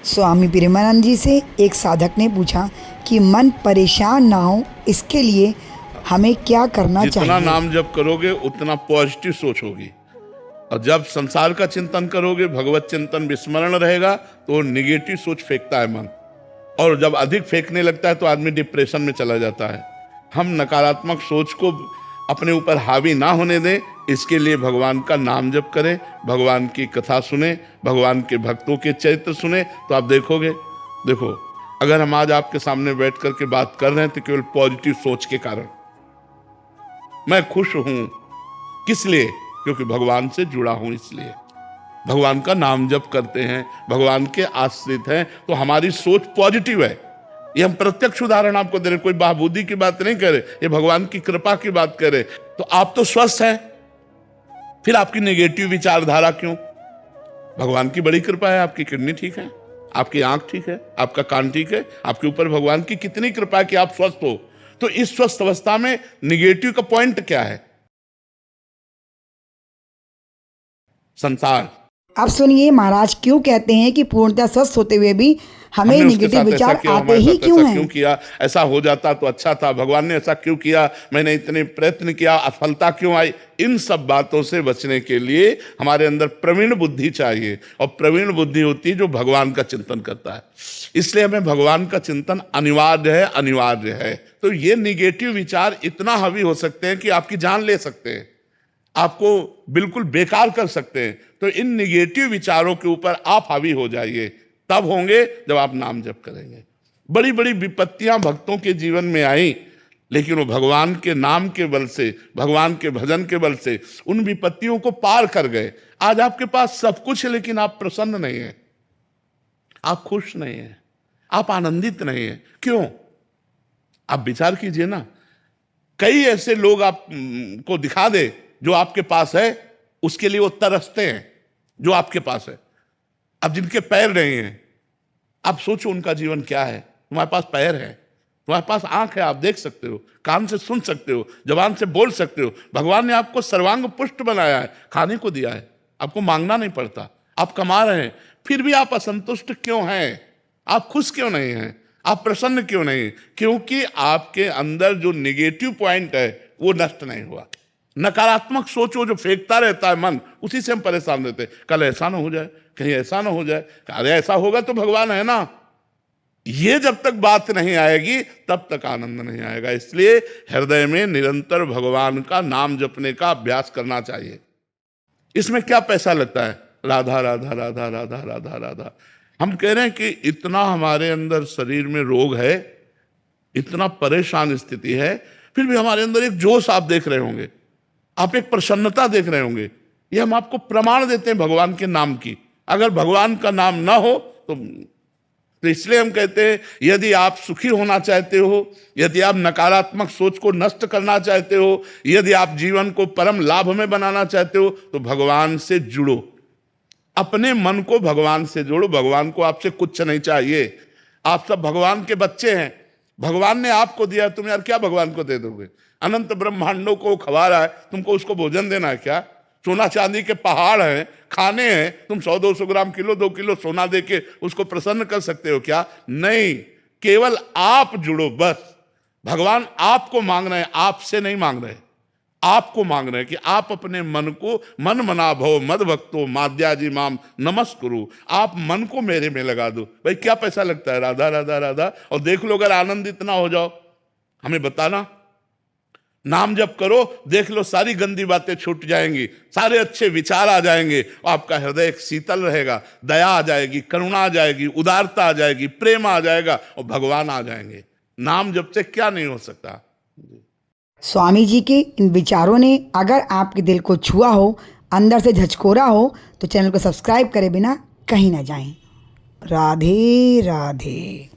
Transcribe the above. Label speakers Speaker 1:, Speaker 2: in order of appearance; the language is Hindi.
Speaker 1: स्वामी प्रेमानंद जी से एक साधक ने पूछा कि मन परेशान ना हो इसके लिए हमें क्या करना
Speaker 2: जितना
Speaker 1: चाहिए।
Speaker 2: नाम जप करोगे उतना पॉजिटिव सोच होगी, और जब संसार का चिंतन करोगे, भगवत चिंतन विस्मरण रहेगा, तो निगेटिव सोच फेंकता है मन, और जब अधिक फेंकने लगता है तो आदमी डिप्रेशन में चला जाता है। हम नकारात्मक सोच को अपने ऊपर हावी ना होने दें, इसके लिए भगवान का नाम जप करें, भगवान की कथा सुने, भगवान के भक्तों के चरित्र सुने, तो आप देखोगे। देखो, अगर हम आज आपके सामने बैठ करके बात कर रहे हैं तो केवल पॉजिटिव सोच के कारण। मैं खुश हूं किस लिए? क्योंकि भगवान से जुड़ा हूं, इसलिए भगवान का नाम जप करते हैं, भगवान के आश्रित हैं, तो हमारी सोच पॉजिटिव है। ये हम प्रत्यक्ष उदाहरण आपको दे रहे, कोई बहाबूदी की बात नहीं करे, ये भगवान की कृपा की बात करे। तो आप तो स्वस्थ हैं, फिर आपकी नेगेटिव विचारधारा क्यों? भगवान की बड़ी कृपा है, आपकी किडनी ठीक है, आपकी आंख ठीक है, आपका कान ठीक है, आपके ऊपर भगवान की कितनी कृपा है कि आप स्वस्थ हो। तो इस स्वस्थ अवस्था में निगेटिव का पॉइंट क्या है? संसार।
Speaker 1: अब सुनिए महाराज क्यों कहते हैं कि पूर्णतः स्वस्थ होते हुए भी हमें
Speaker 2: हमने उसके
Speaker 1: निगेटिव
Speaker 2: साथ ऐसा
Speaker 1: विचार
Speaker 2: किया,
Speaker 1: आते
Speaker 2: हमारे
Speaker 1: ही
Speaker 2: साथ
Speaker 1: क्यों
Speaker 2: ऐसा
Speaker 1: हैं।
Speaker 2: क्यों किया, ऐसा हो जाता तो अच्छा था, भगवान ने ऐसा क्यों किया, मैंने इतने प्रयत्न किया, असफलता क्यों आई। इन सब बातों से बचने के लिए हमारे अंदर प्रवीण बुद्धि चाहिए, और प्रवीण बुद्धि होती है जो भगवान का चिंतन करता है। इसलिए हमें भगवान का चिंतन अनिवार्य है। तो ये निगेटिव विचार इतना हावी हो सकते हैं कि आपकी जान ले सकते हैं, आपको बिल्कुल बेकार कर सकते हैं। तो इन निगेटिव विचारों के ऊपर आप हावी हो जाइए, तब होंगे जब आप नाम जप करेंगे। बड़ी बड़ी विपत्तियां भक्तों के जीवन में आई, लेकिन वो भगवान के नाम के बल से, भगवान के भजन के बल से उन विपत्तियों को पार कर गए। आज आपके पास सब कुछ है, लेकिन आप प्रसन्न नहीं हैं, आप खुश नहीं हैं, आप आनंदित नहीं हैं। क्यों? आप विचार कीजिए ना। कई ऐसे लोग आप को दिखा दे जो आपके पास है, उसके लिए वो तरसते हैं जो आपके पास है। अब जिनके पैर नहीं हैं, आप सोचो उनका जीवन क्या है। तुम्हारे पास पैर है, तुम्हारे पास आंख है, आप देख सकते हो, कान से सुन सकते हो, जबान से बोल सकते हो। भगवान ने आपको सर्वांग पुष्ट बनाया है, खाने को दिया है, आपको मांगना नहीं पड़ता, आप कमा रहे हैं, फिर भी आप असंतुष्ट क्यों हैं? आप खुश क्यों नहीं हैं? आप प्रसन्न क्यों नहीं? क्योंकि आपके अंदर जो निगेटिव पॉइंट है वो नष्ट नहीं हुआ। नकारात्मक सोचो जो फेंकता रहता है मन, उसी से हम परेशान रहते हैं। कल ऐसा ना हो जाए, कहीं ऐसा ना हो जाए, अरे ऐसा होगा तो भगवान है ना। ये जब तक बात नहीं आएगी तब तक आनंद नहीं आएगा। इसलिए हृदय में निरंतर भगवान का नाम जपने का अभ्यास करना चाहिए। इसमें क्या पैसा लगता है? राधा राधा राधा राधा राधा राधा। हम कह रहे हैं कि इतना हमारे अंदर शरीर में रोग है, इतना परेशान स्थिति है, फिर भी हमारे अंदर एक जोश आप देख रहे होंगे, आप एक प्रसन्नता देख रहे होंगे। ये हम आपको प्रमाण देते हैं भगवान के नाम की। अगर भगवान का नाम ना हो तो इसलिए हम कहते हैं यदि आप सुखी होना चाहते हो, यदि आप नकारात्मक सोच को नष्ट करना चाहते हो, यदि आप जीवन को परम लाभ में बनाना चाहते हो, तो भगवान से जुड़ो, अपने मन को भगवान से जोड़ो। भगवान को आपसे कुछ नहीं चाहिए, आप सब भगवान के बच्चे हैं। भगवान ने आपको दिया, तुम यार क्या भगवान को दे दोगे? अनंत ब्रह्मांडों को खवा रहा है, तुमको उसको भोजन देना है क्या? सोना चांदी के पहाड़ हैं, खाने हैं, तुम 100-200 ग्राम, किलो 2 किलो सोना दे के उसको प्रसन्न कर सकते हो क्या? नहीं, केवल आप जुड़ो बस। भगवान आपको मांग रहे हैं, आपसे नहीं मांग रहे, आपको मांग रहे हैं कि आप अपने मन को मन मना भव मद भक्तो माद्याजी माम नमस्कुरु। आप मन को मेरे में लगा दो। भाई क्या पैसा लगता है? राधा राधा राधा, और देख लो अगर आनंदित ना हो जाओ, हमें बताना। नाम जप करो, देख लो सारी गंदी बातें छूट जाएंगी, सारे अच्छे विचार आ जाएंगे, और आपका हृदय एक शीतल रहेगा, दया आ जाएगी, करुणा आ जाएगी, उदारता आ जाएगी, प्रेम आ जाएगा, और भगवान आ जाएंगे। नाम जप से क्या नहीं हो सकता।
Speaker 1: स्वामी जी के इन विचारों ने अगर आपके दिल को छुआ हो, अंदर से झचकोरा हो, तो चैनल को सब्सक्राइब करे बिना कहीं ना जाएं। राधे राधे।